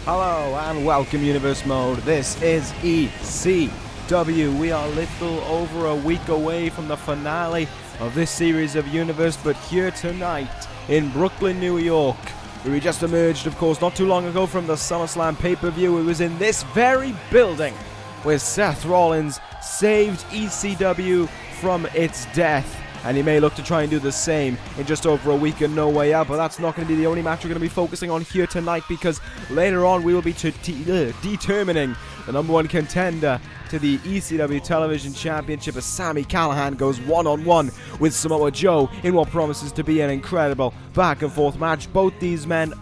Hello and welcome Universe Mode. This is ECW. We are a little over a week away from the finale of this series of Universe, but here tonight in Brooklyn, New York, where we just emerged, of course, not too long ago from the SummerSlam pay-per-view. It was in this very building where Seth Rollins saved ECW from its death. And he may look to try and do the same in just over a week and No Way Out. But that's not going to be the only match we're going to be focusing on here tonight, because later on we will be determining the #1 contender to the ECW Television Championship as Sami Callihan goes one-on-one with Samoa Joe in what promises to be an incredible back-and-forth match. Both these men,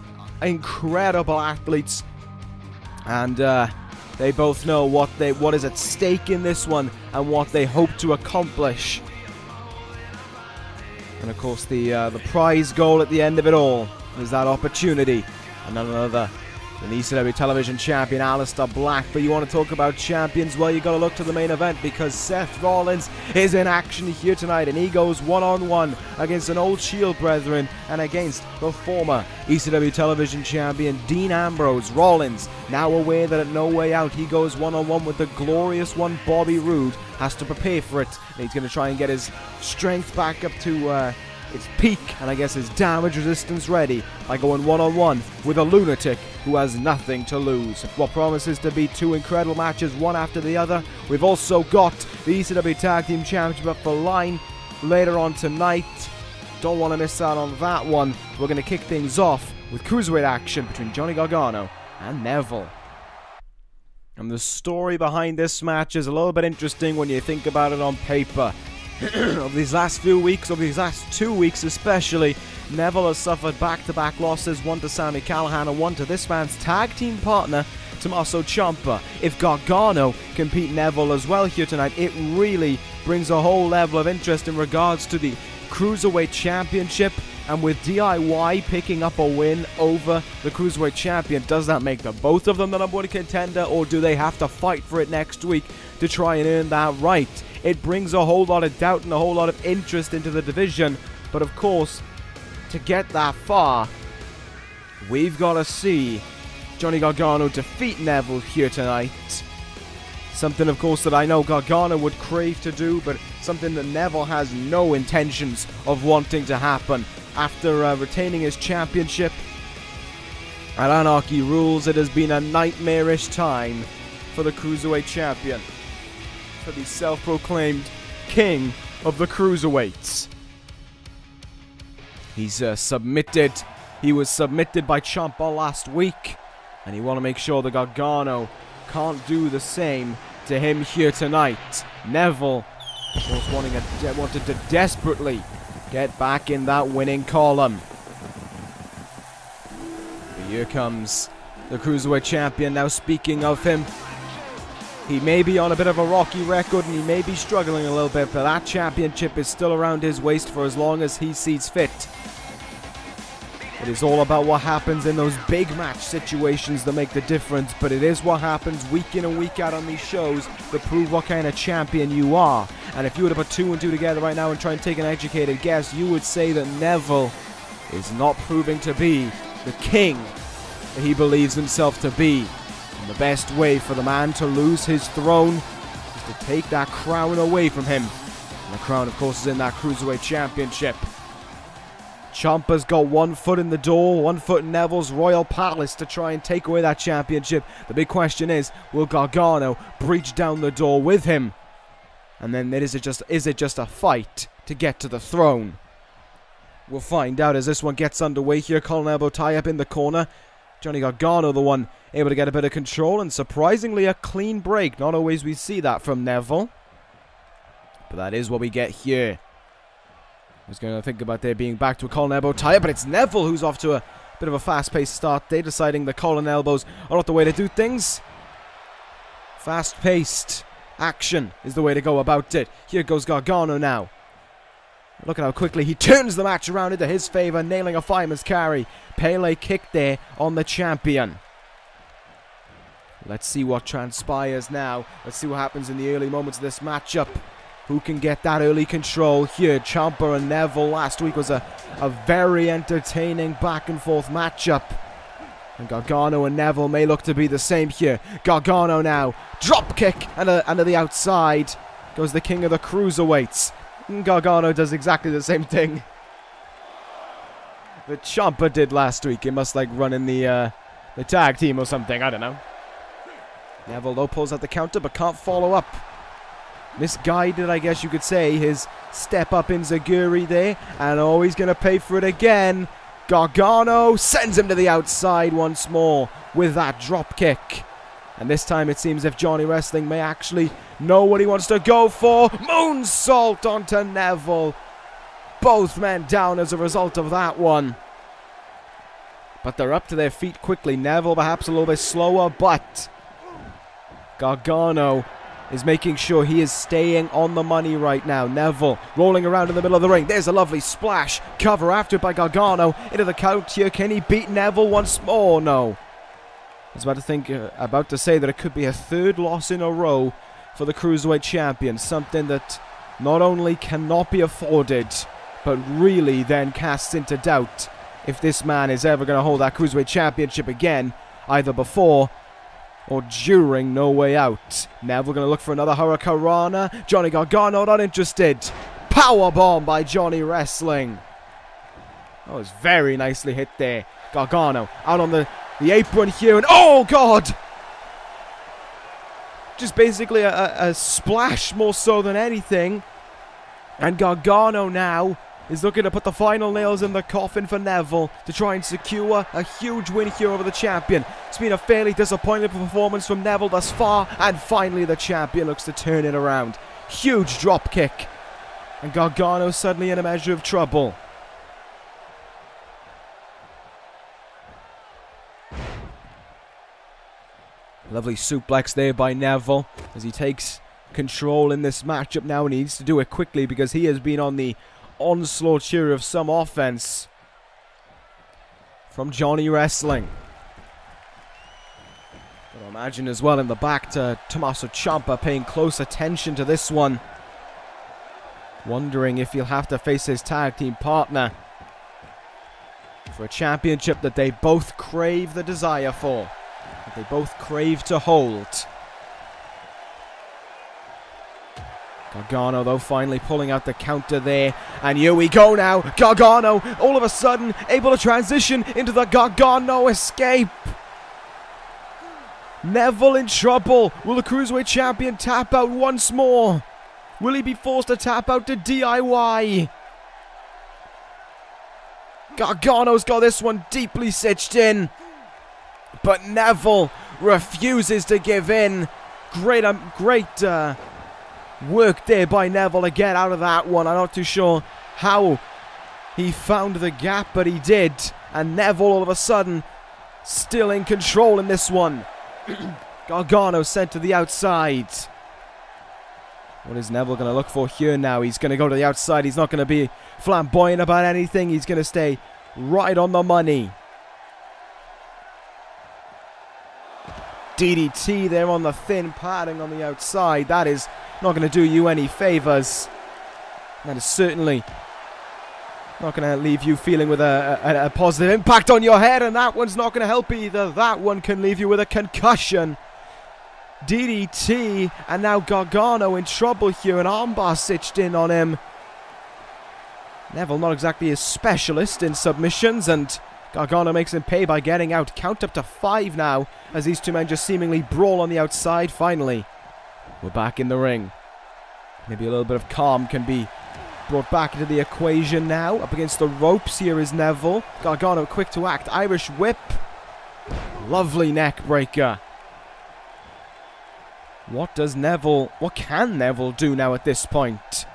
incredible athletes, and they both know what is at stake in this one and what they hope to accomplish. And of course the prize goal at the end of it all is that opportunity. And none other than the ECW Television Champion, Aleister Black. But you want to talk about champions? Well, you got to look to the main event, because Seth Rollins is in action here tonight, and he goes one-on-one against an old Shield brethren and against the former ECW Television Champion, Dean Ambrose. Rollins, now aware that at No Way Out he goes one-on-one with the glorious one, Bobby Roode, has to prepare for it. And he's going to try and get his strength back up to its peak, and I guess his damage resistance ready, by going one-on-one with a lunatic who has nothing to lose. What promises to be two incredible matches, one after the other. We've also got the ECW Tag Team Championship up for line later on tonight. Don't want to miss out on that one. We're going to kick things off with cruiserweight action between Johnny Gargano and Neville. And the story behind this match is a little bit interesting when you think about it on paper. Of these last few weeks, of these last 2 weeks especially, Neville has suffered back-to-back losses, one to Sami Callihan and one to this man's tag team partner, Tommaso Ciampa. If Gargano can beat Neville as well here tonight, it really brings a whole level of interest in regards to the Cruiserweight Championship. And with DIY picking up a win over the Cruiserweight Champion, does that make the both of them the #1 contender, or do they have to fight for it next week to try and earn that right? It brings a whole lot of doubt and a whole lot of interest into the division. But of course, to get that far, we've got to see Johnny Gargano defeat Neville here tonight. Something, of course, that I know Gargano would crave to do, but something that Neville has no intentions of wanting to happen. After retaining his championship at Anarchy Rules, it has been a nightmarish time for the Cruiserweight Champion, for the self-proclaimed king of the Cruiserweights. He's submitted. He was submitted by Ciampa last week, and you want to make sure that Gargano can't do the same to him here tonight. Neville, of course, wanted to desperately get back in that winning column. But here comes the Cruiserweight Champion. Now, speaking of him, he may be on a bit of a rocky record and he may be struggling a little bit, but that championship is still around his waist for as long as he sees fit. It is all about what happens in those big match situations that make the difference, but it is what happens week in and week out on these shows that prove what kind of champion you are. And if you were to put 2 and 2 together right now and try and take an educated guess, you would say that Neville is not proving to be the king that he believes himself to be. And the best way for the man to lose his throne is to take that crown away from him. And the crown, of course, is in that Cruiserweight Championship. Ciampa's got one foot in the door, one foot in Neville's royal palace to try and take away that championship. The big question is, will Gargano breach down the door with him? And then is it just a fight to get to the throne? We'll find out as this one gets underway here. Collar and elbow tie up in the corner. Johnny Gargano, the one able to get a bit of control, and surprisingly a clean break. Not always we see that from Neville, but that is what we get here. I was going to think about there being back to a collar and elbow tie, but it's Neville who's off to a bit of a fast-paced start. They're deciding the collar and elbows are not the way to do things. Fast-paced action is the way to go about it. Here goes Gargano now. Look at how quickly he turns the match around into his favor, nailing a fireman's carry. Pele kick there on the champion. Let's see what transpires now. Let's see what happens in the early moments of this matchup. Who can get that early control here? Ciampa and Neville last week was a very entertaining back and forth matchup. And Gargano and Neville may look to be the same here. Gargano now. Drop kick and to the outside goes the king of the cruiserweights. And Gargano does exactly the same thing that Ciampa did last week. It must like run in the tag team or something. I don't know. Neville though pulls out the counter but can't follow up. Misguided, I guess you could say, his step up in Zaguri there. And oh, he's going to pay for it again. Gargano sends him to the outside once more with that drop kick. And this time it seems if Johnny Wrestling may actually know what he wants to go for. Moonsault onto Neville. Both men down as a result of that one. But they're up to their feet quickly. Neville perhaps a little bit slower, but Gargano is making sure he is staying on the money right now. Neville rolling around in the middle of the ring. There's a lovely splash. Cover after by Gargano. Into the count here. Can he beat Neville once more? No. I was about to say that it could be a third loss in a row for the Cruiserweight Champion. Something that not only cannot be afforded, but really then casts into doubt if this man is ever going to hold that Cruiserweight Championship again, either before or during No Way Out. Neville going to look for another Hurricanrana. Johnny Gargano not interested. Powerbomb by Johnny Wrestling. That was very nicely hit there. Gargano out on the apron here. And oh, God! Just basically a splash more so than anything. And Gargano now is looking to put the final nails in the coffin for Neville to try and secure a huge win here over the champion. It's been a fairly disappointing performance from Neville thus far, and finally the champion looks to turn it around. Huge drop kick, and Gargano suddenly in a measure of trouble. Lovely suplex there by Neville as he takes control in this matchup now, and he needs to do it quickly because he has been on the onslaught here of some offense from Johnny Wrestling. But I imagine as well in the back to Tommaso Ciampa paying close attention to this one, wondering if he'll have to face his tag team partner for a championship that they both crave the desire for, that they both crave to hold. Gargano, though, finally pulling out the counter there. And here we go now. Gargano, all of a sudden, able to transition into the Gargano escape. Neville in trouble. Will the Cruiserweight Champion tap out once more? Will he be forced to tap out to DIY? Gargano's got this one deeply stitched in. But Neville refuses to give in. Great work there by Neville to get out of that one. I'm not too sure how he found the gap, but he did. And Neville all of a sudden still in control in this one. Gargano sent to the outside. What is Neville going to look for here now? He's going to go to the outside. He's not going to be flamboyant about anything. He's going to stay right on the money. DDT there on the thin padding on the outside. That is not going to do you any favors. That is certainly not going to leave you feeling with a positive impact on your head, and that one's not going to help either. That one can leave you with a concussion. DDT, and now Gargano in trouble here, an armbar stitched in on him. Neville not exactly a specialist in submissions, and Gargano makes him pay by getting out. Count up to 5 now, as these two men just seemingly brawl on the outside. Finally, we're back in the ring. Maybe a little bit of calm can be brought back into the equation now. Up against the ropes here is Neville. Gargano quick to act. Irish whip. Lovely neck breaker. What can Neville do now at this point?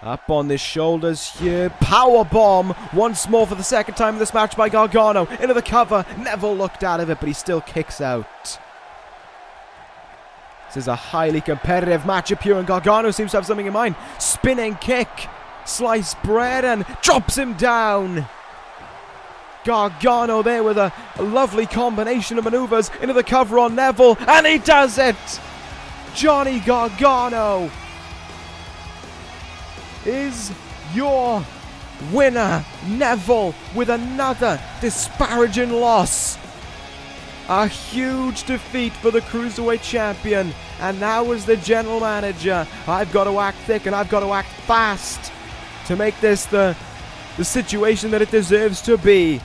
Up on the shoulders here. Powerbomb once more for the second time in this match by Gargano. Into the cover. Neville looked out of it, but he still kicks out. This is a highly competitive matchup here, and Gargano seems to have something in mind. Spinning kick. Sliced bread, and drops him down. Gargano there with a lovely combination of maneuvers into the cover on Neville, and he does it! Johnny Gargano is your winner. Neville with another disparaging loss A huge defeat for the Cruiserweight Champion. And now as the General Manager, I've got to act thick and I've got to act fast to make this the situation that it deserves to be.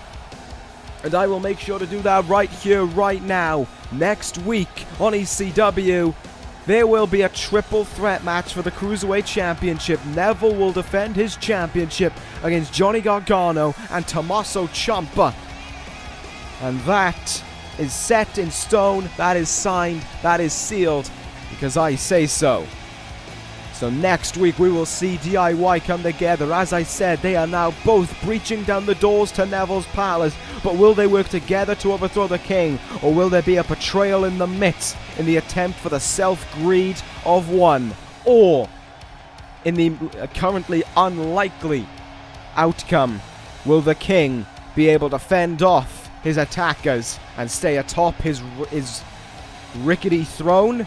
And I will make sure to do that right here, right now. Next week on ECW, there will be a triple threat match for the Cruiserweight Championship. Neville will defend his championship against Johnny Gargano and Tommaso Ciampa. And that is set in stone, that is signed, that is sealed, because I say so. So next week we will see DIY come together. As I said, they are now both breaching down the doors to Neville's palace. But will they work together to overthrow the king? Or will there be a betrayal in the midst in the attempt for the self-greed of one? Or, in the currently unlikely outcome, will the king be able to fend off his attackers and stay atop his rickety throne?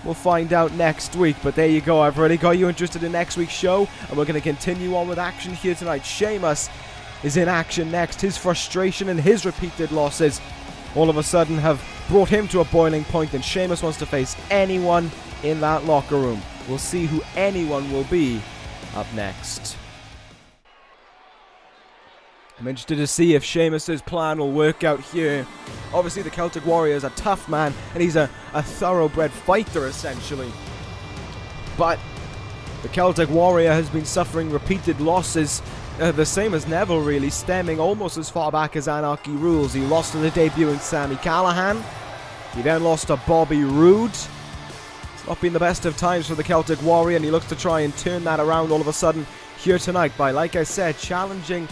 We'll find out next week, but there you go. I've already got you interested in next week's show, and we're going to continue on with action here tonight. Sheamus is in action next. His frustration and his repeated losses all of a sudden have brought him to a boiling point, and Sheamus wants to face anyone in that locker room. We'll see who anyone will be up next. I'm interested to see if Sheamus's plan will work out here. Obviously, the Celtic Warrior is a tough man, and he's a thoroughbred fighter, essentially. But the Celtic Warrior has been suffering repeated losses, the same as Neville, really, stemming almost as far back as Anarchy Rules. He lost to the debuting Sami Callihan. He then lost to Bobby Roode. It's not been the best of times for the Celtic Warrior, and he looks to try and turn that around all of a sudden here tonight by, like I said, challenging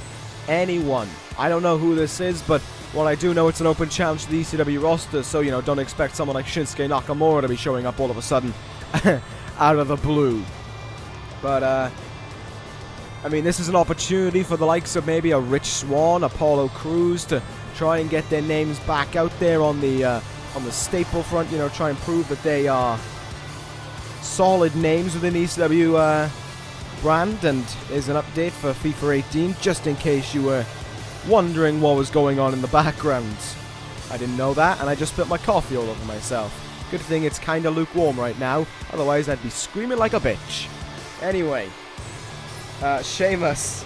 anyone. I don't know who this is, but what I do know, it's an open challenge to the ECW roster, so, you know, don't expect someone like Shinsuke Nakamura to be showing up all of a sudden out of the blue. But, I mean, this is an opportunity for the likes of maybe a Rich Swann, Apollo Crews to try and get their names back out there on the staple front, you know, try and prove that they are solid names within ECW brand. And is an update for FIFA 18, just in case you were wondering what was going on in the background. I didn't know that, and I just spilled my coffee all over myself. Good thing it's kinda lukewarm right now, otherwise I'd be screaming like a bitch. Anyway, Sheamus,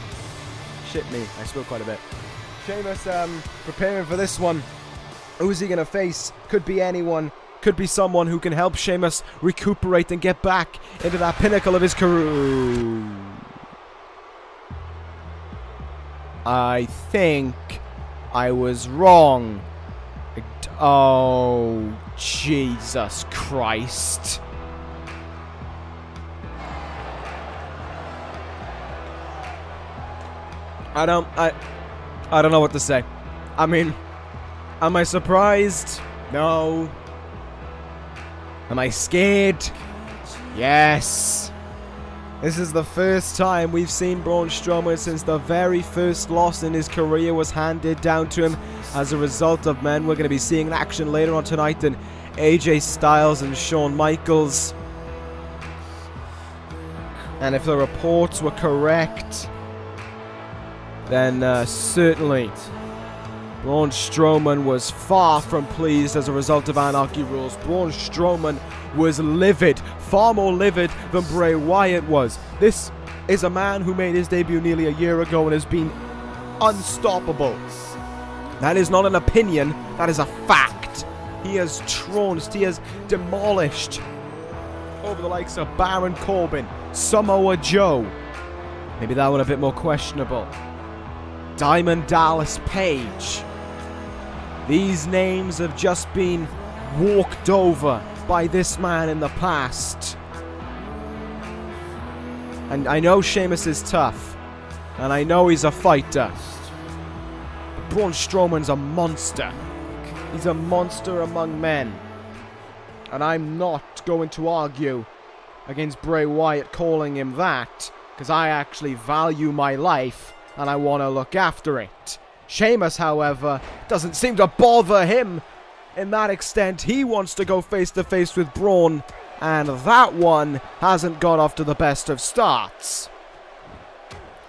shit me, I spilled quite a bit. Sheamus preparing for this one. Who's he gonna face? Could be anyone. Could be someone who can help Sheamus recuperate and get back into that pinnacle of his career. I think I was wrong. Oh, Jesus Christ. I don't know what to say. I mean, am I surprised? No. Am I scared? Yes. This is the first time we've seen Braun Strowman since the very first loss in his career was handed down to him as a result of men we're going to be seeing in action later on tonight than AJ Styles and Shawn Michaels. And if the reports were correct, then certainly Braun Strowman was far from pleased as a result of Anarchy Rules. Braun Strowman was livid, far more livid than Bray Wyatt was. This is a man who made his debut nearly a year ago and has been unstoppable. That is not an opinion, that is a fact. He has trounced, he has demolished over the likes of Baron Corbin, Samoa Joe. Maybe that one a bit more questionable. Diamond Dallas Page. These names have just been walked over by this man in the past. And I know Sheamus is tough, and I know he's a fighter. But Braun Strowman's a monster. He's a monster among men. And I'm not going to argue against Bray Wyatt calling him that, because I actually value my life and I want to look after it. Sheamus, however, doesn't seem to bother him in that extent. He wants to go face to face with Braun, and that one hasn't got off to the best of starts.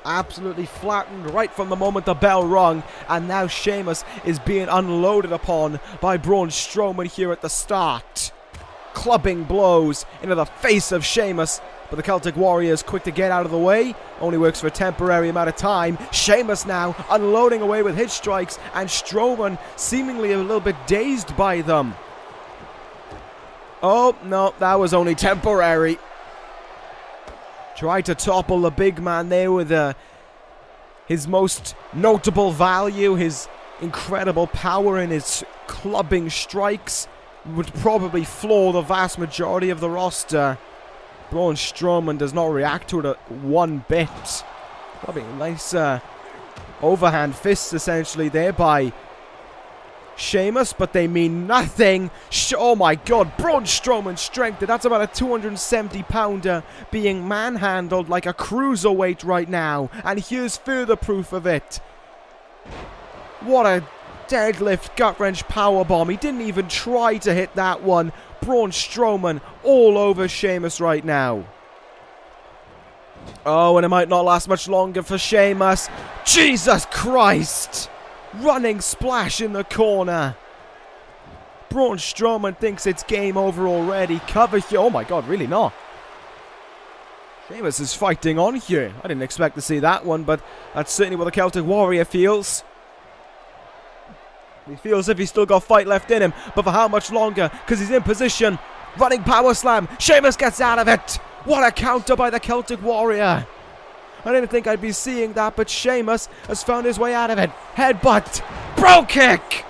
absolutely flattened right from the moment the bell rung, and now Sheamus is being unloaded upon by Braun Strowman here at the start. Clubbing blows into the face of Sheamus, but the Celtic Warrior is quick to get out of the way. Only works for a temporary amount of time. Sheamus now unloading away with his strikes, and Strowman seemingly a little bit dazed by them. Oh, no, that was only temporary. Tried to topple the big man there with his most notable value, his incredible power and his clubbing strikes. Would probably floor the vast majority of the roster. Braun Strowman does not react to it one bit. Probably a nice overhand fists essentially there by Sheamus, but they mean nothing. Oh my god, Braun Strowman's strength. That's about a 270-pounder being manhandled like a cruiserweight right now. And here's further proof of it. What a deadlift gut-wrench powerbomb. He didn't even try to hit that one. Braun Strowman all over Sheamus right now. Oh, and it might not last much longer for Sheamus. Jesus Christ! Running splash in the corner. Braun Strowman thinks it's game over already. Cover here. Oh my god, really not. Sheamus is fighting on here. I didn't expect to see that one, but that's certainly what the Celtic Warrior feels. He feels as if he's still got fight left in him, but for how much longer? Because he's in position. Running power slam. Sheamus gets out of it. What a counter by the Celtic Warrior. I didn't think I'd be seeing that, but Sheamus has found his way out of it. Headbutt. Bro kick.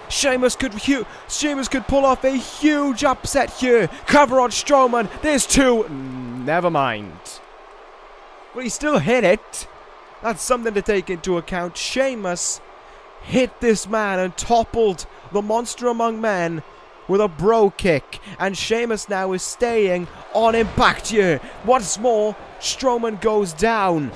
Sheamus could pull off a huge upset here. Cover on Strowman. There's two. Never mind. But he still hit it. That's something to take into account. Sheamus hit this man and toppled the monster among men with a bro kick, and Sheamus now is staying on impact here. Once more, Strowman goes down.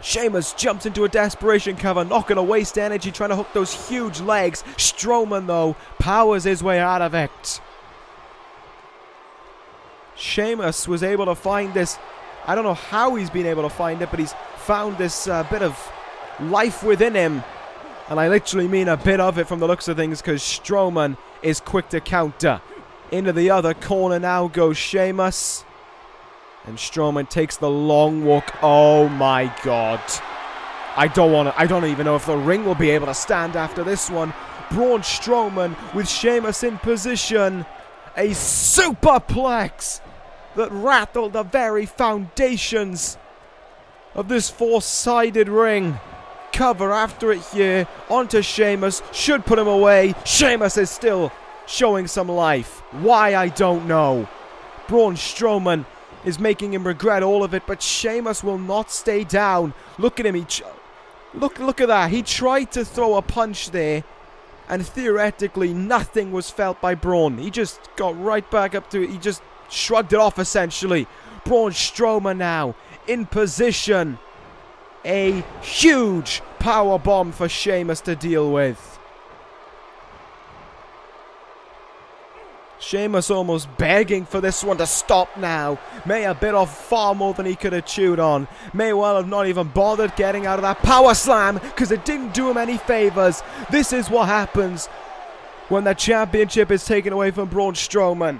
Sheamus jumps into a desperation cover, not going to waste energy trying to hook those huge legs. Strowman, though, powers his way out of it. Sheamus was able to find this. I don't know how he's been able to find it, but he's found this bit of life within him. And I literally mean a bit of it from the looks of things, because Strowman is quick to counter. Into the other corner now goes Sheamus. And Strowman takes the long walk. Oh my god. I don't even know if the ring will be able to stand after this one. Braun Strowman with Sheamus in position. A superplex that rattled the very foundations of this four-sided ring. Cover after it here, onto Sheamus, should put him away. Sheamus is still showing some life. Why, I don't know. Braun Strowman is making him regret all of it, but Sheamus will not stay down. Look at him, look at that. He tried to throw a punch there, and theoretically nothing was felt by Braun. He just got right back up to it. He just shrugged it off essentially. Braun Strowman now in position. A huge power bomb for Sheamus to deal with. Sheamus almost begging for this one to stop now. May have bit off far more than he could have chewed on. May well have not even bothered getting out of that power slam, because it didn't do him any favors. This is what happens when the championship is taken away from Braun Strowman.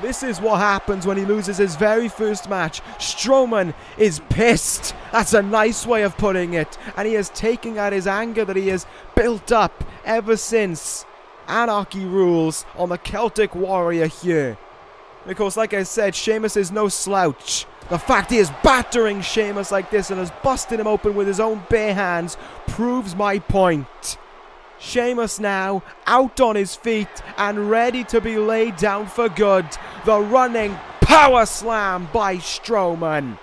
This is what happens when he loses his very first match. Strowman is pissed. That's a nice way of putting it. And he is taking out his anger that he has built up ever since Anarchy rules on the Celtic Warrior here. Because, like I said, Sheamus is no slouch. The fact he is battering Sheamus like this and has busted him open with his own bare hands proves my point. Sheamus now out on his feet and ready to be laid down for good. The running power slam by Strowman.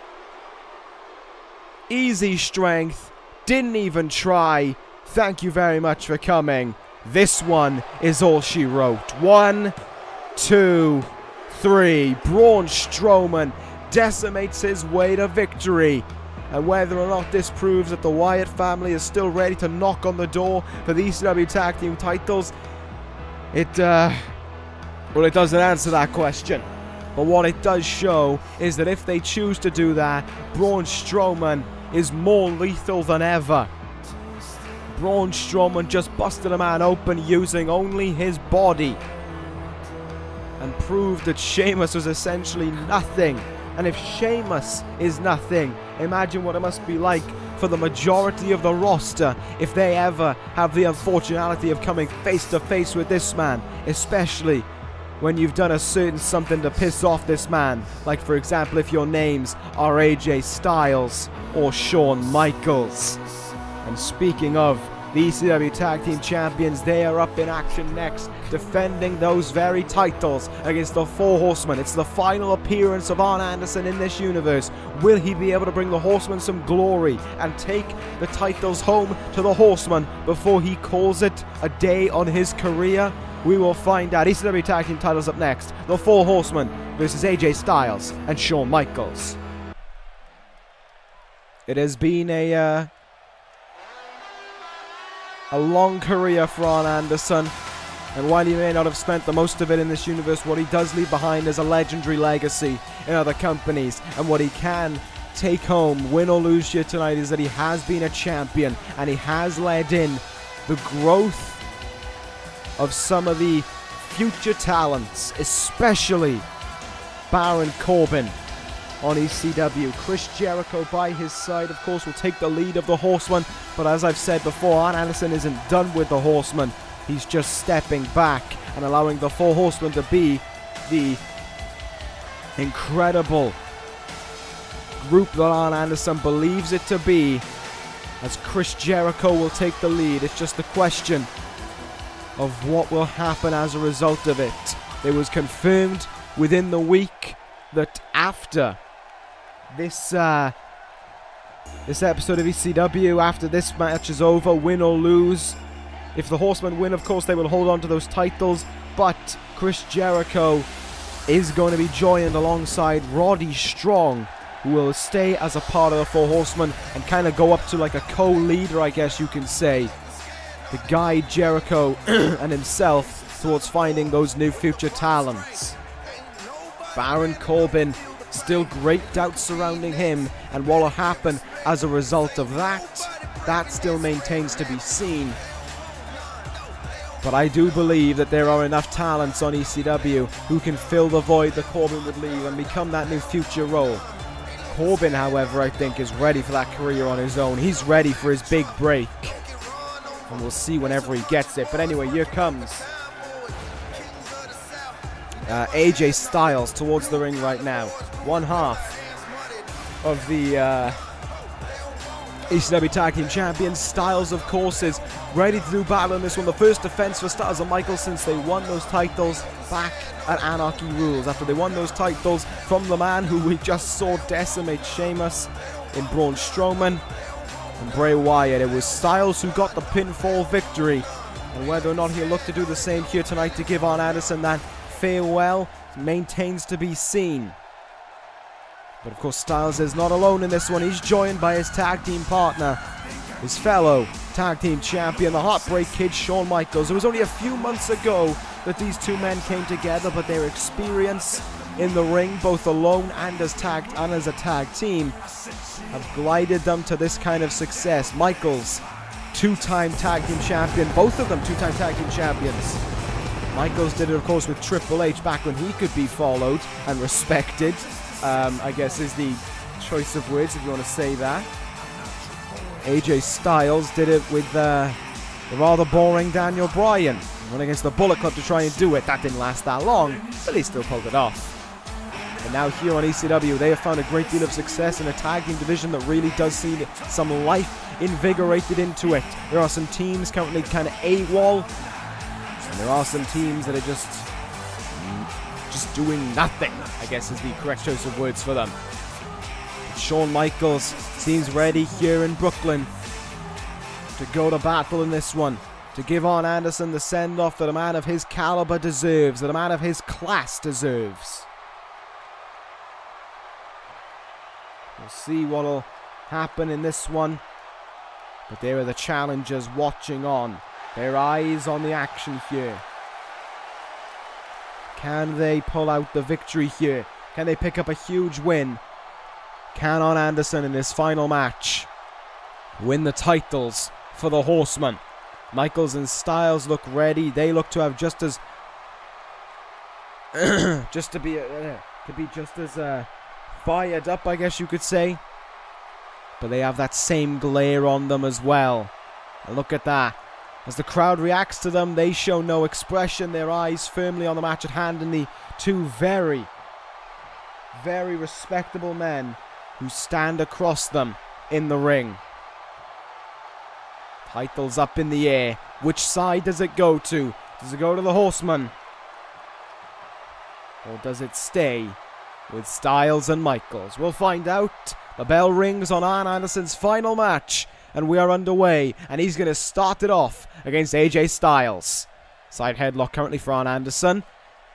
Easy strength. Didn't even try. Thank you very much for coming. This one is all she wrote. 1, 2, 3. Braun Strowman decimates his way to victory. And whether or not this proves that the Wyatt family is still ready to knock on the door for the ECW Tag Team titles, it doesn't answer that question. But what it does show is that if they choose to do that, Braun Strowman is more lethal than ever. Braun Strowman just busted a man open using only his body and proved that Sheamus was essentially nothing. And if Sheamus is nothing, imagine what it must be like for the majority of the roster if they ever have the unfortunality of coming face to face with this man, especially when you've done a certain something to piss off this man. Like, for example, if your names are AJ Styles or Shawn Michaels. And speaking of the ECW Tag Team Champions, they are up in action next, defending those very titles against the Four Horsemen. It's the final appearance of Arn Anderson in this universe. Will he be able to bring the Horsemen some glory and take the titles home to the Horsemen before he calls it a day on his career? We will find out. ECW Tag Team titles up next. The Four Horsemen versus AJ Styles and Shawn Michaels. It has been a long career for Arn Anderson, and while he may not have spent the most of it in this universe, what he does leave behind is a legendary legacy in other companies. And what he can take home, win or lose here tonight, is that he has been a champion and he has led in the growth of some of the future talents, especially Baron Corbin on ECW. Chris Jericho by his side, of course, will take the lead of the Horsemen. But as I've said before, Arn Anderson isn't done with the Horsemen. He's just stepping back and allowing the Four Horsemen to be the incredible group that Arn Anderson believes it to be, as Chris Jericho will take the lead. It's just a question of what will happen as a result of it. It was confirmed within the week that after this episode of ECW, after this match is over, win or lose, if the Horsemen win, of course, they will hold on to those titles, but Chris Jericho is going to be joined alongside Roddy Strong, who will stay as a part of the Four Horsemen and kind of go up to like a co-leader, I guess you can say, to guide Jericho and himself towards finding those new future talents. Baron Corbin, still great doubts surrounding him, and what will happen as a result of that still maintains to be seen. But I do believe that there are enough talents on ECW who can fill the void that Corbin would leave and become that new future role. Corbin, however, I think is ready for that career on his own. He's ready for his big break. And we'll see whenever he gets it. But anyway, here comes AJ Styles towards the ring right now. One half of the ECW Tag Team Champions. Styles, of course, is ready to do battle in this one. The first defense for Styles and Michaels since they won those titles back at Anarchy Rules. After they won those titles from the man who we just saw decimate Sheamus in Braun Strowman and Bray Wyatt. It was Styles who got the pinfall victory. And whether or not he'll look to do the same here tonight to give Arn Anderson that farewell maintains to be seen. But of course, Styles is not alone in this one. He's joined by his tag team partner, his fellow tag team champion, the Heartbreak Kid, Shawn Michaels. It was only a few months ago that these two men came together, but their experience in the ring, both alone and as a tag team, have glided them to this kind of success. Michaels, two-time tag team champion, both of them two-time tag team champions. Michaels did it, of course, with Triple H back when he could be followed and respected, I guess is the choice of words if you want to say that. AJ Styles did it with the rather boring Daniel Bryan. Went against the Bullet Club to try and do it. That didn't last that long, but he still pulled it off. And now here on ECW, they have found a great deal of success in a tag team division that really does see some life invigorated into it. There are some teams currently kind of AWOL, and there are some teams that are just doing nothing, I guess is the correct choice of words for them. But Shawn Michaels seems ready here in Brooklyn to go to battle in this one, to give Arn Anderson the send-off that a man of his caliber deserves, that a man of his class deserves. We'll see what will happen in this one. But there are the challengers watching on. Their eyes on the action here. Can they pull out the victory here? Can they pick up a huge win? Can Arn Anderson in this final match win the titles for the Horsemen? Michaels and Styles look ready. They look to have just as to be just as fired up, I guess you could say. But they have that same glare on them as well. And look at that. As the crowd reacts to them, they show no expression. Their eyes firmly on the match at hand, and the two very, very respectable men who stand across them in the ring. Titles up in the air. Which side does it go to? Does it go to the Horsemen? Or does it stay with Styles and Michaels? We'll find out. The bell rings on Arn Anderson's final match, and we are underway, and he's going to start it off against AJ Styles. Side headlock currently for Arn Anderson.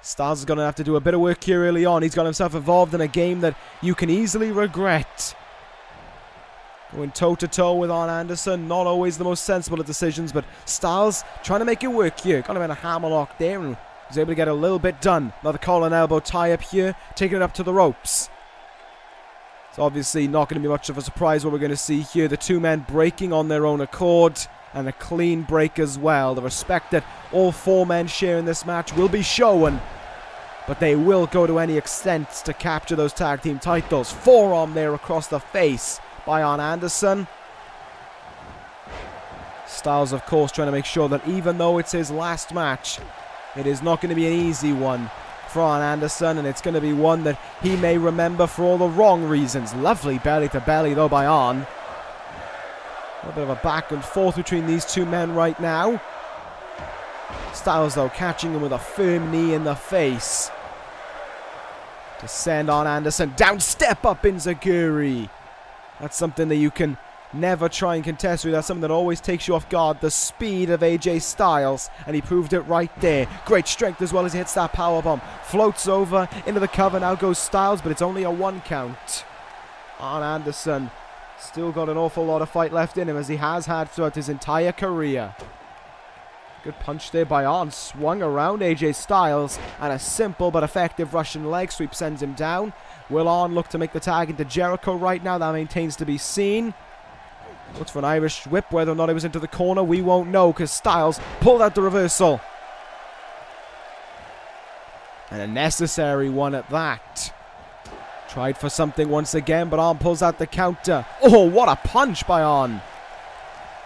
Styles is going to have to do a bit of work here early on. He's got himself involved in a game that you can easily regret. Going toe-to-toe with Arn Anderson, not always the most sensible of decisions, but Styles trying to make it work here. Got him in a hammerlock there, and was able to get a little bit done. Another collar and elbow tie-up here, taking it up to the ropes. It's obviously not going to be much of a surprise what we're going to see here. The two men breaking on their own accord, and a clean break as well. The respect that all four men share in this match will be shown, but they will go to any extent to capture those tag team titles. Forearm there across the face by Arn Anderson. Styles, of course, trying to make sure that even though it's his last match, it is not going to be an easy one for Arn Anderson, and it's going to be one that he may remember for all the wrong reasons. Lovely belly to belly though by Arn. A little bit of a back and forth between these two men right now. Styles though catching him with a firm knee in the face to send Arn Anderson down. Step up enziguri. That's something that you can never try and contest with. That's something that always takes you off guard. The speed of AJ Styles, and he proved it right there. Great strength as well as he hits that powerbomb. Floats over into the cover. Now goes Styles, but it's only a 1 count. Arn Anderson still got an awful lot of fight left in him, as he has had throughout his entire career. Good punch there by Arn. Swung around AJ Styles, and a simple but effective Russian leg sweep sends him down. Will Arn look to make the tag into Jericho right now? That maintains to be seen. Looks for an Irish whip. Whether or not it was into the corner, we won't know, because Styles pulled out the reversal. And a necessary one at that. Tried for something once again, but Arn pulls out the counter. Oh, what a punch by Arn.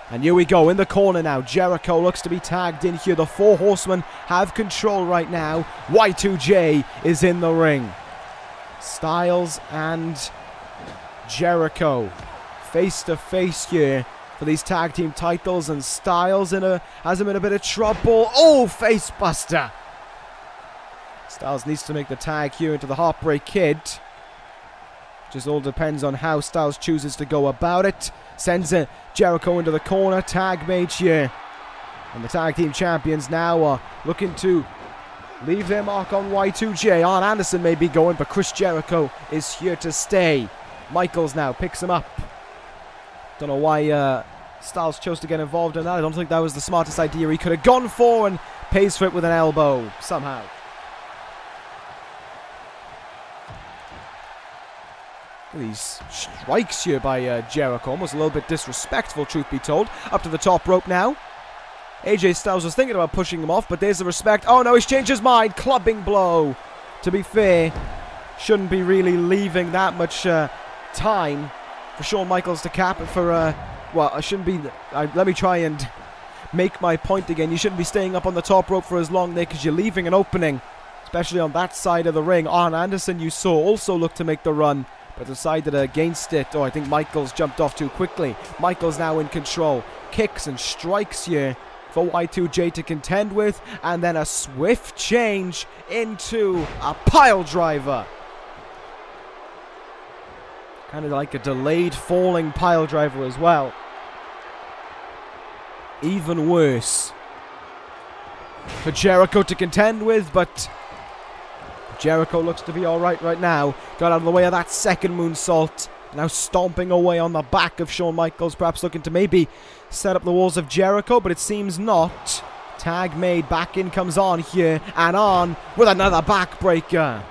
And here we go, in the corner now. Jericho looks to be tagged in here. The four horsemen have control right now. Y2J is in the ring. Styles and Jericho face to face here for these tag team titles, and Styles has him in a bit of trouble. Oh, face buster. Styles needs to make the tag here into the Heartbreak Kid. Just all depends on how Styles chooses to go about it. Sends Jericho into the corner. Tag made here. And the tag team champions now are looking to leave their mark on Y2J. Arn Anderson may be going, but Chris Jericho is here to stay. Michaels now picks him up. Don't know why Styles chose to get involved in that. I don't think that was the smartest idea. He could have gone for and pays for it with an elbow somehow. These strikes here by Jericho, almost a little bit disrespectful, truth be told. Up to the top rope now. AJ Styles was thinking about pushing him off, but there's the respect. Oh no, he's changed his mind. Clubbing blow. To be fair, shouldn't be really leaving that much time for Shawn Michaels to cap it for, well, I shouldn't be, let me try and make my point again. You shouldn't be staying up on the top rope for as long there, because you're leaving an opening, especially on that side of the ring. Arn Anderson, you saw, also looked to make the run, but decided against it. Oh, I think Michaels jumped off too quickly. Michaels now in control. Kicks and strikes here for Y2J to contend with, and then a swift change into a pile driver. Kind of like a delayed falling pile driver as well. Even worse for Jericho to contend with, but Jericho looks to be alright right now. Got out of the way of that second moonsault. Now stomping away on the back of Shawn Michaels, perhaps looking to maybe set up the walls of Jericho, but it seems not. Tag made, back in comes On here, and On with another backbreaker.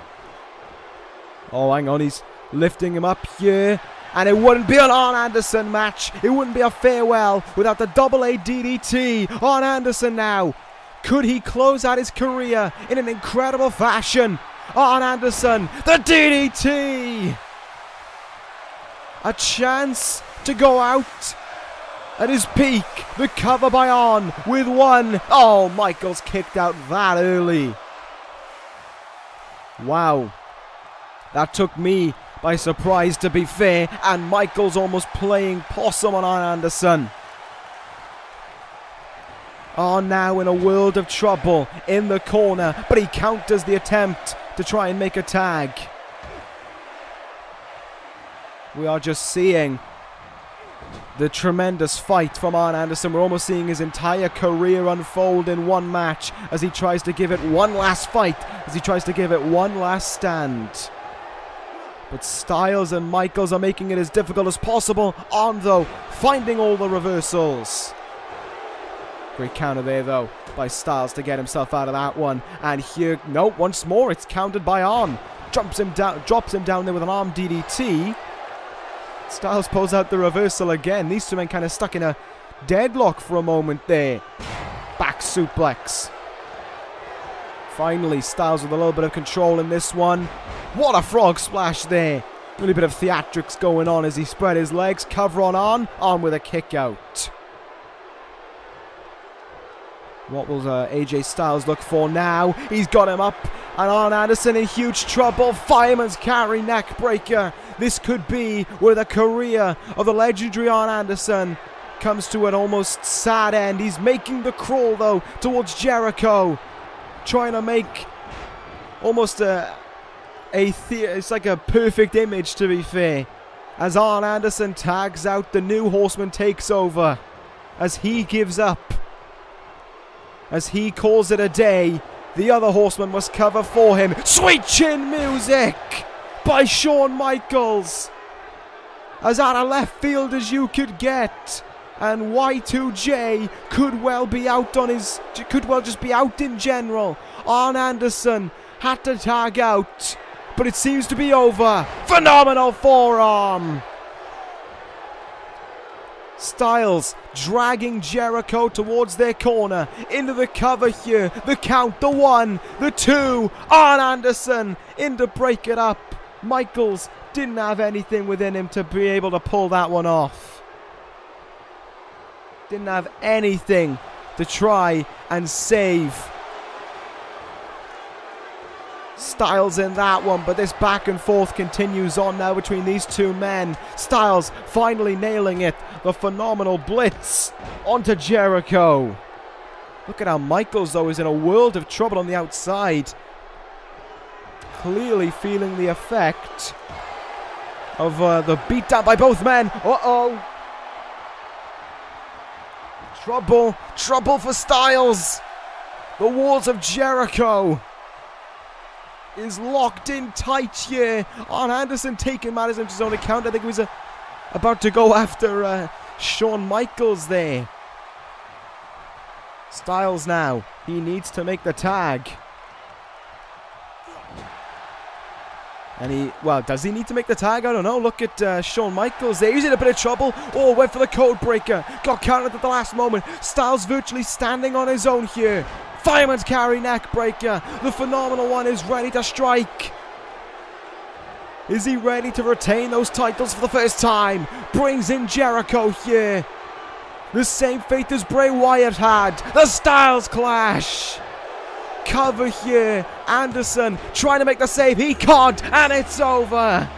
Oh, hang on, he's lifting him up here. And it wouldn't be an Arn Anderson match. It wouldn't be a farewell without the double A DDT. Arn Anderson now. Could he close out his career in an incredible fashion? Arn Anderson, the DDT. A chance to go out at his peak. The cover by On with one. Oh, Michaels kicked out that early. Wow. That took me by surprise, to be fair, and Michaels almost playing possum on Arn Anderson. On now in a world of trouble in the corner, but he counters the attempt to try and make a tag. We are just seeing the tremendous fight from Arn Anderson. We're almost seeing his entire career unfold in one match as he tries to give it one last fight, as he tries to give it one last stand. But Styles and Michaels are making it as difficult as possible. On, though, finding all the reversals. Great counter there, though, by Styles to get himself out of that one. And here, no, once more, it's countered by On. Drops him down there with an arm DDT. Styles pulls out the reversal again. These two men kind of stuck in a deadlock for a moment there. Back suplex. Finally, Styles with a little bit of control in this one. What a frog splash there. Really bit of theatrics going on as he spread his legs. Cover on with a kick out. What will AJ Styles look for now? He's got him up. And Arn Anderson in huge trouble. Fireman's carry neck breaker. This could be where the career of the legendary Arn Anderson comes to an almost sad end. He's making the crawl, though, towards Jericho. Trying to make almost it's like a perfect image, to be fair. As Arn Anderson tags out, the new Horseman takes over. As he gives up. As he calls it a day, the other Horseman must cover for him. Sweet chin music by Shawn Michaels. As out of left field as you could get. And Y2J could well just be out in general. Arn Anderson had to tag out, but it seems to be over. Phenomenal forearm. Styles dragging Jericho towards their corner. Into the cover here. The count, the one, the two. Arn Anderson in to break it up. Michaels didn't have anything within him to be able to pull that one off. Didn't have anything to try and save Styles in that one, but this back and forth continues on now between these two men. Styles finally nailing it. The phenomenal blitz onto Jericho. Look at how Michaels, though, is in a world of trouble on the outside. Clearly feeling the effect of the beatdown by both men. Uh-oh. Trouble for Styles. The walls of Jericho is locked in tight here. Arn Anderson taking matters into his own account. I think he was about to go after Shawn Michaels there. Styles now. He needs to make the tag. And does he need to make the tag? I don't know. Look at Shawn Michaels there. He's in a bit of trouble. Oh, went for the code breaker. Got countered at the last moment. Styles virtually standing on his own here. Fireman's carry neck breaker. The phenomenal one is ready to strike. Is he ready to retain those titles for the first time? Brings in Jericho here. The same fate as Bray Wyatt had. The Styles Clash. Cover here. Anderson trying to make the save. He can't, and it's over.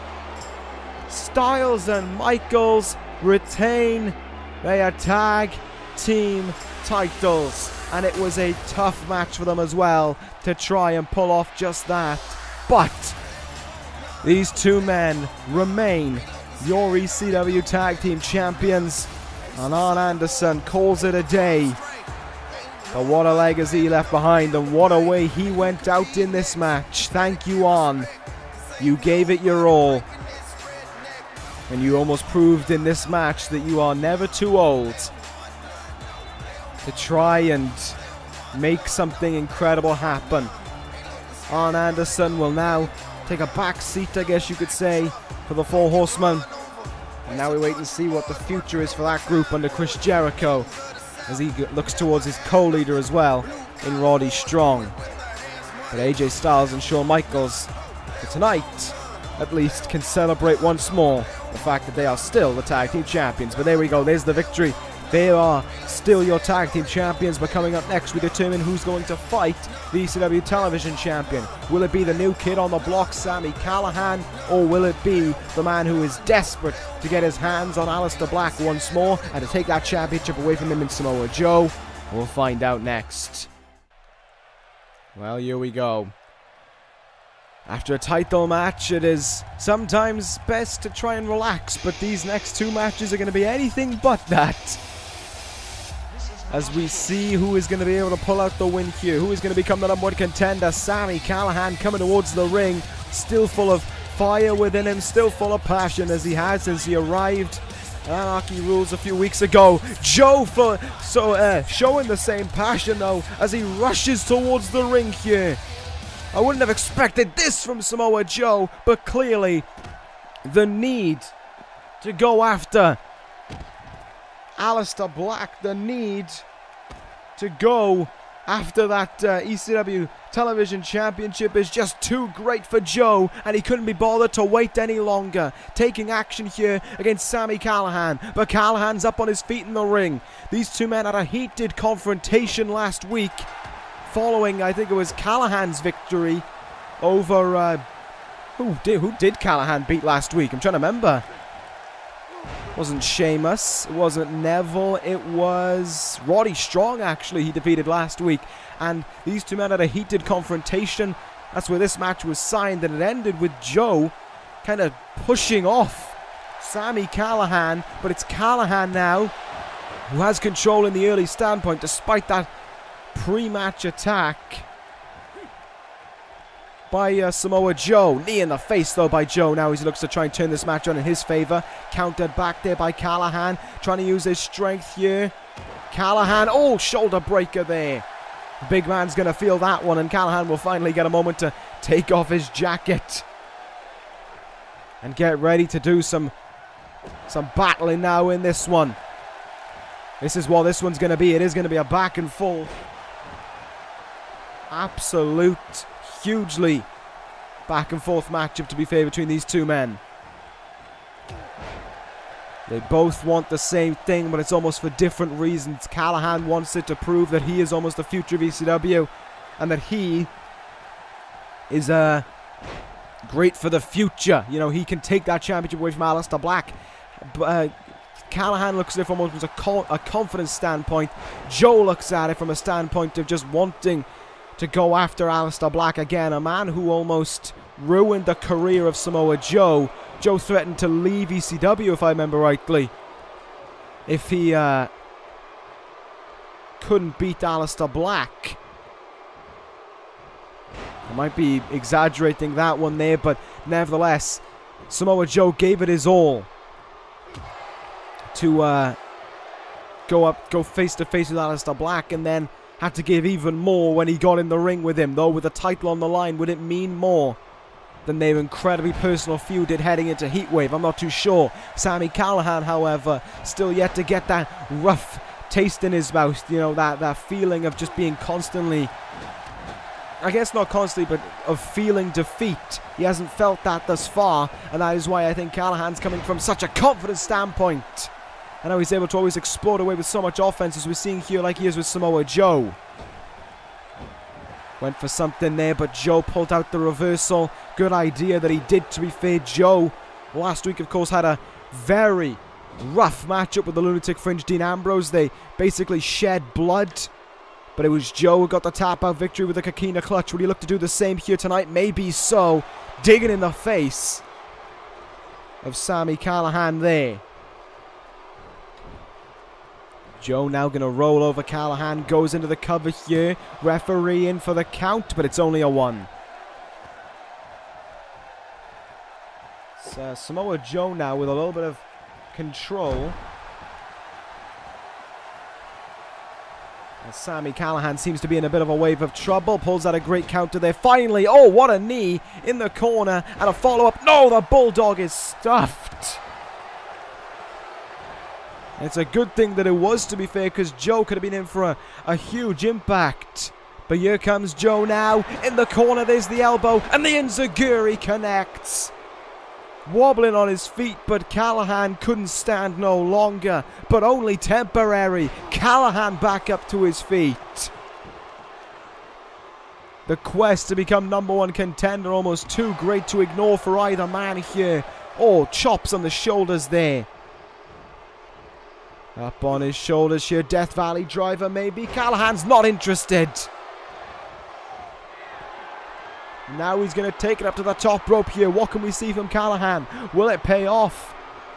Styles and Michaels retain their tag team titles, and it was a tough match for them as well to try and pull off just that. But these two men remain your ECW Tag Team Champions, and Arn Anderson calls it a day. But what a legacy he left behind, and what a way he went out in this match. Thank you, Arn. You gave it your all. And you almost proved in this match that you are never too old to try and make something incredible happen. Arn Anderson will now take a back seat, I guess you could say, for the Four Horsemen. And now we wait and see what the future is for that group under Chris Jericho, as he looks towards his co-leader as well in Roddy Strong. But AJ Styles and Shawn Michaels, for tonight, at least, can celebrate once more the fact that they are still the Tag Team Champions. But there we go, there's the victory. They are still your Tag Team Champions, but coming up next we determine who's going to fight the ECW Television Champion. Will it be the new kid on the block, Sami Callihan, or will it be the man who is desperate to get his hands on Aleister Black once more and to take that championship away from him in Samoa Joe? We'll find out next. Well, here we go. After a title match, it is sometimes best to try and relax, but these next two matches are going to be anything but that. As we see who is going to be able to pull out the win here, who is going to become the #1 contender. Sami Callihan coming towards the ring, still full of fire within him, still full of passion as he has since he arrived at Anarchy Rules a few weeks ago. Joe showing the same passion though as he rushes towards the ring here. I wouldn't have expected this from Samoa Joe, but clearly the need to go after Aleister Black, the need to go after that ECW Television Championship is just too great for Joe, and he couldn't be bothered to wait any longer. Taking action here against Sami Callihan, but Callahan's up on his feet in the ring. These two men had a heated confrontation last week, following, I think it was Callahan's victory over, who did Callihan beat last week? I'm trying to remember. It wasn't Sheamus, it wasn't Neville, it was Roddy Strong actually he defeated last week. And these two men had a heated confrontation. That's where this match was signed, and it ended with Joe kind of pushing off Sami Callihan, but it's Callihan now who has control in the early standpoint despite that pre-match attack by Samoa Joe. Knee in the face though by Joe now as he looks to try and turn this match on in his favour. Countered back there by Callihan, trying to use his strength here. Callihan, oh, shoulder breaker there. The big man's going to feel that one, and Callihan will finally get a moment to take off his jacket and get ready to do some battling now in this one. This is what this one's going to be. It is going to be a back and forth. Absolute, hugely back and forth matchup to be fair between these two men. They both want the same thing, but it's almost for different reasons. Callihan wants it to prove that he is almost the future of ECW and that he is great for the future. You know, he can take that championship away from Aleister Black. Callihan looks at it from almost a confidence standpoint. Joe looks at it from a standpoint of just wanting to go after Aleister Black again, a man who almost ruined the career of Samoa Joe. Joe threatened to leave ECW, if I remember rightly, if he couldn't beat Aleister Black. I might be exaggerating that one there, but nevertheless, Samoa Joe gave it his all to go face to face with Aleister Black, and then had to give even more when he got in the ring with him. Though with the title on the line, would it mean more than their incredibly personal feud did heading into Heatwave? I'm not too sure. Sami Callihan, however, still yet to get that rough taste in his mouth. You know, that feeling of just being constantly, I guess not constantly, but of feeling defeat. He hasn't felt that thus far, and that is why I think Callahan's coming from such a confident standpoint. And how he's able to always explode away with so much offense as we're seeing here like he is with Samoa Joe. Went for something there, but Joe pulled out the reversal. Good idea that he did, to be fair. Joe, last week, of course, had a very rough matchup with the Lunatic Fringe Dean Ambrose. They basically shed blood. But it was Joe who got the tap-out victory with the Coquina Clutch. Will he look to do the same here tonight? Maybe so. Digging in the face of Sami Callihan there. Joe now going to roll over Callihan, goes into the cover here. Referee in for the count, but it's only a 1. So Samoa Joe now with a little bit of control. Sami Callihan seems to be in a bit of a wave of trouble. Pulls out a great counter there. Finally, oh, what a knee in the corner. And a follow-up. No, the Bulldog is stuffed. It's a good thing that it was, to be fair, because Joe could have been in for a huge impact. But here comes Joe now. In the corner, there's the elbow. And the enziguri connects. Wobbling on his feet, but Callihan couldn't stand no longer. But only temporary. Callihan back up to his feet. The quest to become #1 contender almost too great to ignore for either man here. Oh, chops on the shoulders there. Up on his shoulders here. Death Valley driver maybe. Callihan's not interested. Now he's going to take it up to the top rope here. What can we see from Callihan? Will it pay off?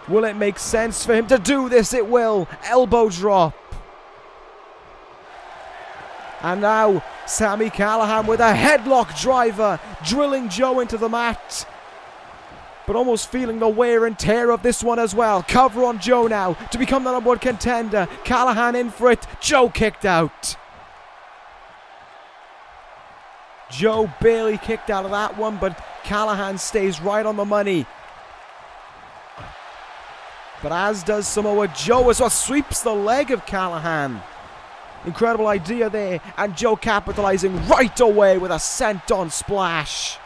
Will it make sense for him to do this? It will. Elbow drop. And now Sami Callihan with a headlock driver, drilling Joe into the mat. But almost feeling the wear and tear of this one as well. Cover on Joe now to become the #1 contender. Callihan in for it. Joe kicked out. Joe barely kicked out of that one, but Callihan stays right on the money. But as does Samoa Joe as well. Sweeps the leg of Callihan. Incredible idea there. And Joe capitalizing right away with a sent-on splash.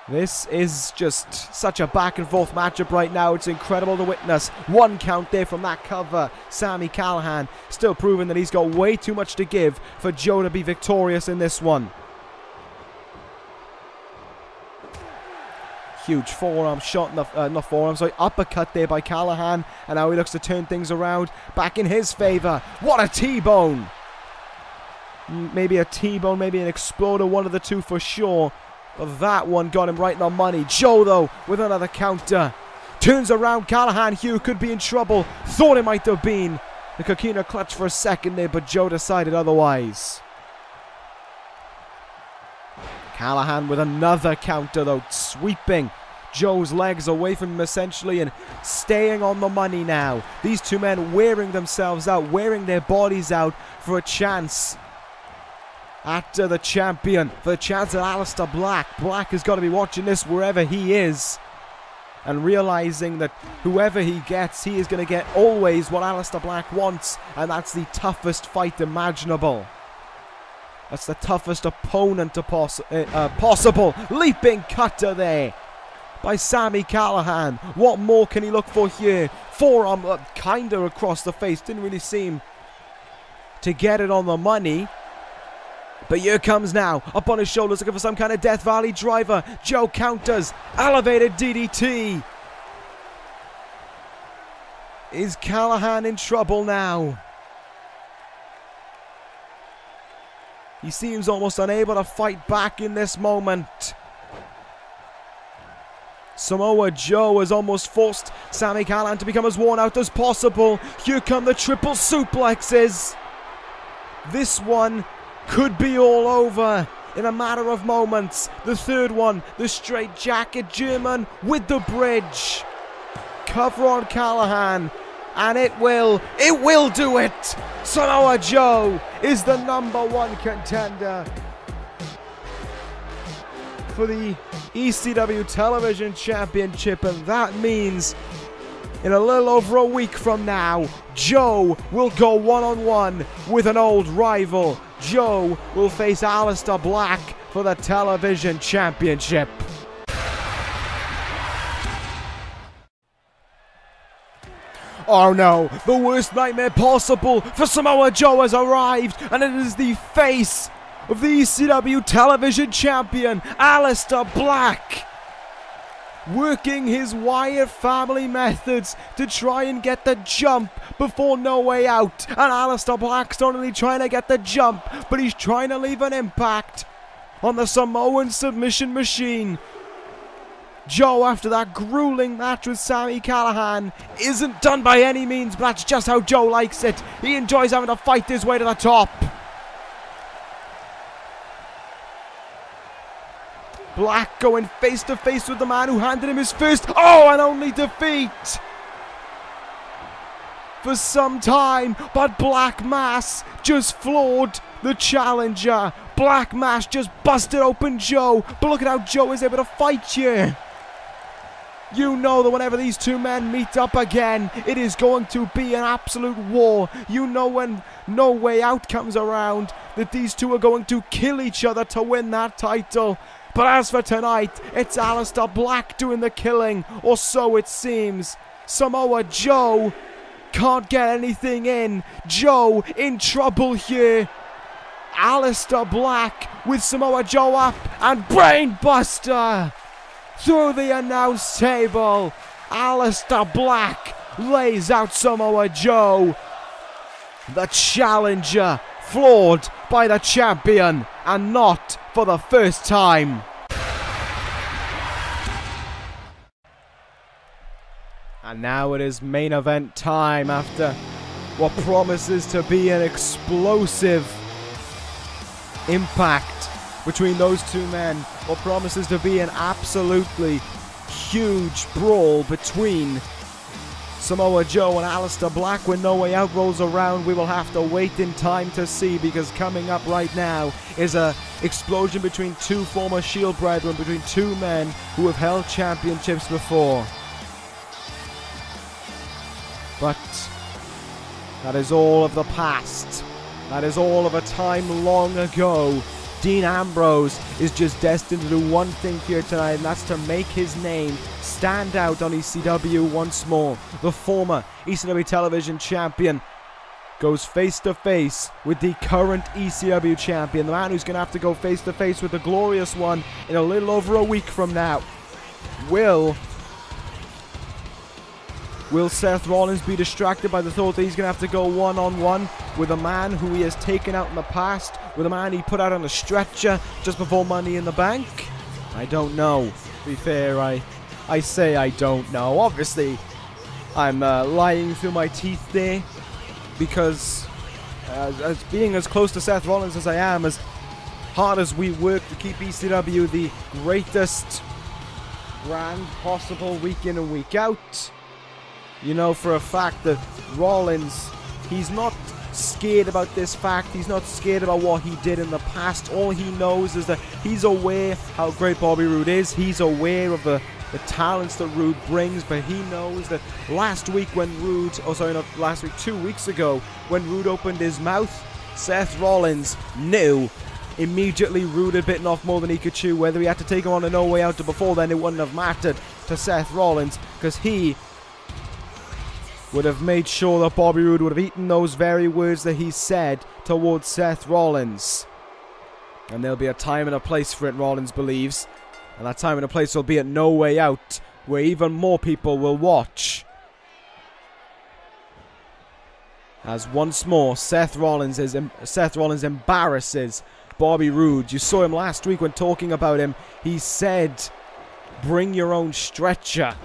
This is just such a back-and-forth matchup right now. It's incredible to witness. One count there from that cover. Sami Callihan still proving that he's got way too much to give for Joe to be victorious in this one. Huge forearm shot, in the, not forearm, sorry, uppercut there by Callihan. And now he looks to turn things around back in his favor. What a T-bone! Maybe a T-bone, maybe an exploder, one of the two for sure. But that one got him right in the money. Joe, though, with another counter. Turns around. Callihan, Hugh could be in trouble. Thought it might have been the Coquina clutch for a second there, but Joe decided otherwise. Callihan with another counter, though, sweeping Joe's legs away from him essentially and staying on the money now. These two men wearing themselves out, wearing their bodies out for a chance at the champion, for the chance at Aleister Black. Black has got to be watching this wherever he is and realizing that whoever he gets, he is going to get always what Aleister Black wants, and that's the toughest fight imaginable. That's the toughest opponent possible. Leaping cutter there by Sami Callihan. What more can he look for here? Forearm kind of across the face. Didn't really seem to get it on the money. But here comes now, up on his shoulders, looking for some kind of Death Valley driver. Joe counters, elevated DDT. Is Callihan in trouble now? He seems almost unable to fight back in this moment. Samoa Joe has almost forced Sami Callihan to become as worn out as possible. Here come the triple suplexes. This one could be all over in a matter of moments. The third one, the straight jacket German with the bridge. Cover on Callihan, and it will do it. Samoa Joe is the #1 contender for the ECW Television Championship, and that means in a little over a week from now, Joe will go one-on-one with an old rival. Joe will face Aleister Black for the Television Championship. Oh no, the worst nightmare possible for Samoa Joe has arrived, and it is the face of the ECW Television Champion, Aleister Black, working his Wyatt family methods to try and get the jump before No Way Out. And Aleister Black's not only trying to get the jump, but he's trying to leave an impact on the Samoan submission machine. Joe, after that grueling match with Sami Callihan, isn't done by any means, but that's just how Joe likes it. He enjoys having to fight his way to the top. Black going face to face with the man who handed him his first, and only defeat for some time, but Black Mass just floored the challenger. Black Mass just busted open Joe, but look at how Joe is able to fight here. You know that whenever these two men meet up again, it is going to be an absolute war. You know when No Way Out comes around that these two are going to kill each other to win that title. But as for tonight, it's Aleister Black doing the killing, or so it seems. Samoa Joe can't get anything in. Joe in trouble here. Aleister Black with Samoa Joe up, and Brainbuster through the announce table. Aleister Black lays out Samoa Joe. The challenger floored by the champion, and not for the first time. And now it is main event time after what promises to be an explosive impact between those two men. What promises to be an absolutely huge brawl between Samoa Joe and Aleister Black. When No Way Out rolls around, we will have to wait in time to see, because coming up right now is a explosion between two former Shield brethren, between two men who have held championships before. But that is all of the past. That is all of a time long ago. Dean Ambrose is just destined to do one thing here tonight, and that's to make his name stand out on ECW once more. The former ECW television champion goes face to face with the current ECW champion, the man who's going to have to go face to face with the glorious one in a little over a week from now. Will Seth Rollins be distracted by the thought that he's going to have to go one-on-one with a man who he has taken out in the past, with a man he put out on a stretcher just before Money in the Bank? I don't know. To be fair, I say I don't know. Obviously, I'm lying through my teeth there, because as being as close to Seth Rollins as I am, as hard as we work to keep ECW the greatest brand possible week in and week out, you know for a fact that Rollins, he's not scared about this fact. He's not scared about what he did in the past. All he knows is that he's aware how great Bobby Roode is. He's aware of the talents that Roode brings, but he knows that last week when Roode, oh sorry, not last week, 2 weeks ago, when Roode opened his mouth, Seth Rollins knew immediately Roode had bitten off more than he could chew. Whether he had to take him on a No Way Out, or before then, it wouldn't have mattered to Seth Rollins, because he would have made sure that Bobby Roode would have eaten those very words that he said towards Seth Rollins. And there'll be a time and a place for it, Rollins believes. And that time and a place will be at No Way Out, where even more people will watch. As once more, Seth Rollins embarrasses Bobby Roode. You saw him last week when talking about him. He said, "Bring your own stretcher."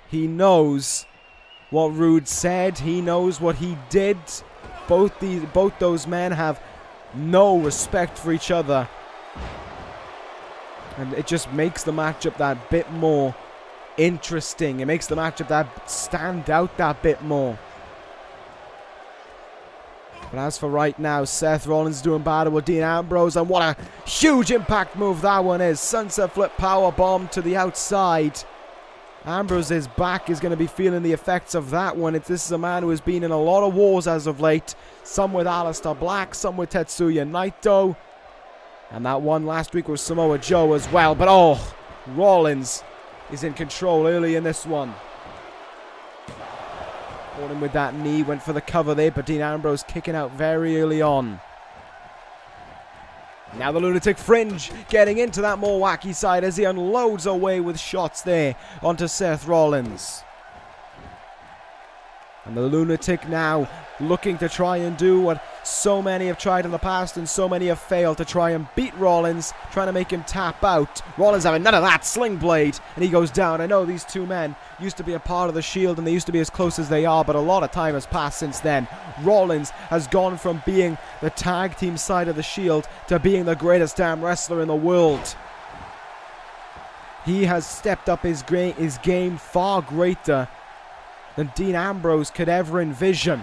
He knows what Roode said. He knows what he did. Both those men have no respect for each other. And it just makes the matchup that bit more interesting. It makes the matchup that stand out that bit more. But as for right now, Seth Rollins doing battle with Dean Ambrose, and what a huge impact move that one is. Sunset flip power bomb to the outside. Ambrose's back is going to be feeling the effects of that one. This is a man who has been in a lot of wars as of late. Some with Aleister Black, some with Tetsuya Naito. And that one last week was Samoa Joe as well. But oh, Rollins is in control early in this one. Caught him with that knee, went for the cover there, but Dean Ambrose kicking out very early on. Now the Lunatic Fringe getting into that more wacky side as he unloads away with shots there onto Seth Rollins. And the Lunatic now looking to try and do what so many have tried in the past and so many have failed, to try and beat Rollins, trying to make him tap out. Rollins having none of that, sling blade, and he goes down. I know these two men used to be a part of the Shield and they used to be as close as they are, but a lot of time has passed since then. Rollins has gone from being the tag team side of the Shield to being the greatest damn wrestler in the world. He has stepped up his game far greater than Dean Ambrose could ever envision.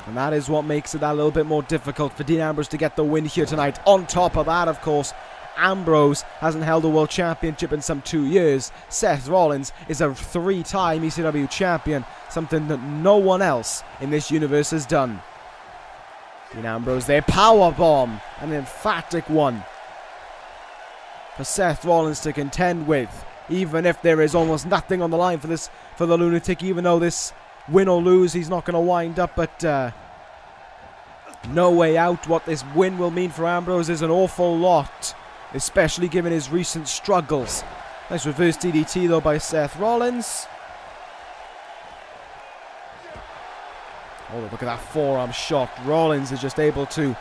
And that is what makes it that little bit more difficult for Dean Ambrose to get the win here tonight. On top of that, of course, Ambrose hasn't held a World Championship in some 2 years. Seth Rollins is a 3-time ECW champion, something that no one else in this universe has done. Dean Ambrose there, powerbomb, an emphatic one for Seth Rollins to contend with, even if there is almost nothing on the line for the lunatic. Even though this win or lose, he's not going to wind up, but no way out. What this win will mean for Ambrose is an awful lot, especially given his recent struggles. Nice reverse DDT though by Seth Rollins. Oh, look at that forearm shot. Rollins is just able to,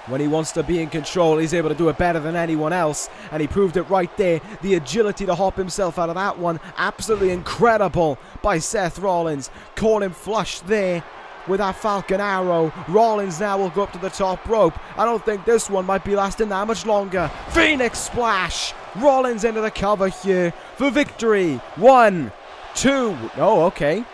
when he wants to be in control, he's able to do it better than anyone else. And he proved it right there. The agility to hop himself out of that one, absolutely incredible by Seth Rollins. Caught him flush there with that Falcon Arrow. Rollins now will go up to the top rope. I don't think this one might be lasting that much longer. Phoenix Splash. Rollins into the cover here for victory. 1, 2. Oh, okay.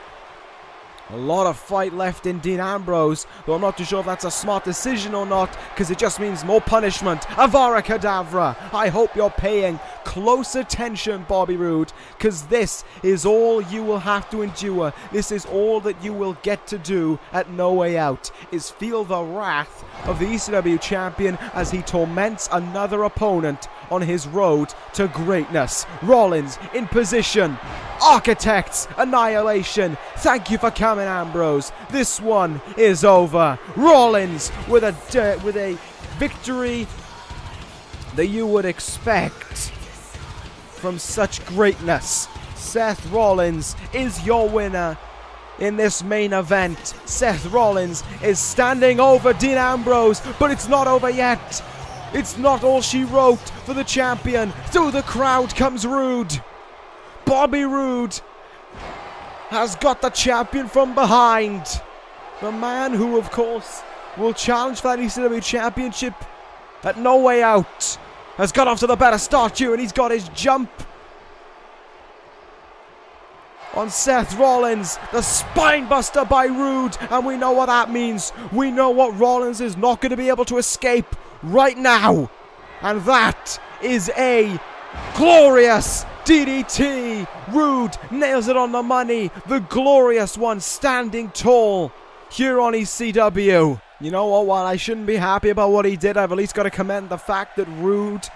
A lot of fight left in Dean Ambrose, though I'm not too sure if that's a smart decision or not, because it just means more punishment. Avara Kedavra. I hope you're paying close attention, Bobby Roode, because this is all you will have to endure. This is all that you will get to do at No Way Out, is feel the wrath of the ECW champion as he torments another opponent on his road to greatness. Rollins in position. Architects Annihilation. Thank you for coming, Ambrose. This one is over. Rollins with a victory that you would expect from such greatness. Seth Rollins is your winner in this main event. Seth Rollins is standing over Dean Ambrose, but it's not over yet. It's not all she wrote for the champion. Through the crowd comes Roode. Bobby Roode has got the champion from behind. The man who, of course, will challenge for that ECW championship at No Way Out has got off to the better start here, and he's got his jump on Seth Rollins. The spine buster by Roode, and we know what that means. We know what Rollins is not going to be able to escape right now, and that is a glorious DDT. Roode nails it on the money. The glorious one standing tall here on ECW. You know what, while I shouldn't be happy about what he did, I've at least got to commend the fact that Roode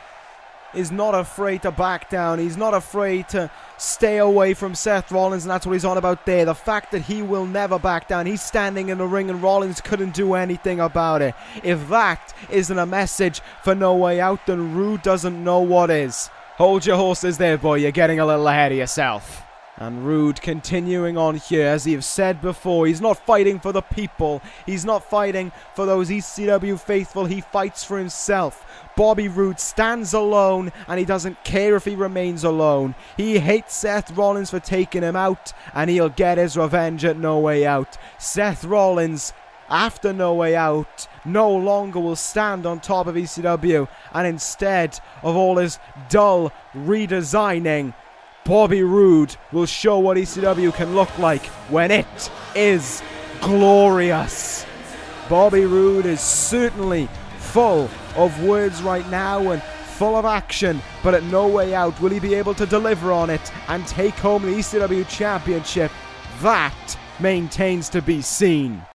is not afraid to back down. He's not afraid to stay away from Seth Rollins, and that's what he's on about there. The fact that he will never back down. He's standing in the ring and Rollins couldn't do anything about it. If that isn't a message for No Way Out, then Roode doesn't know what is. Hold your horses there, boy. You're getting a little ahead of yourself. And Roode continuing on here, as he have said before, he's not fighting for the people. He's not fighting for those ECW faithful. He fights for himself. Bobby Roode stands alone, and he doesn't care if he remains alone. He hates Seth Rollins for taking him out, and he'll get his revenge at No Way Out. Seth Rollins, after No Way Out, no longer will stand on top of ECW, and instead of all his dull redesigning, Bobby Roode will show what ECW can look like when it is glorious. Bobby Roode is certainly full of words right now and full of action, but at No Way Out, will he be able to deliver on it and take home the ECW Championship? That maintains to be seen.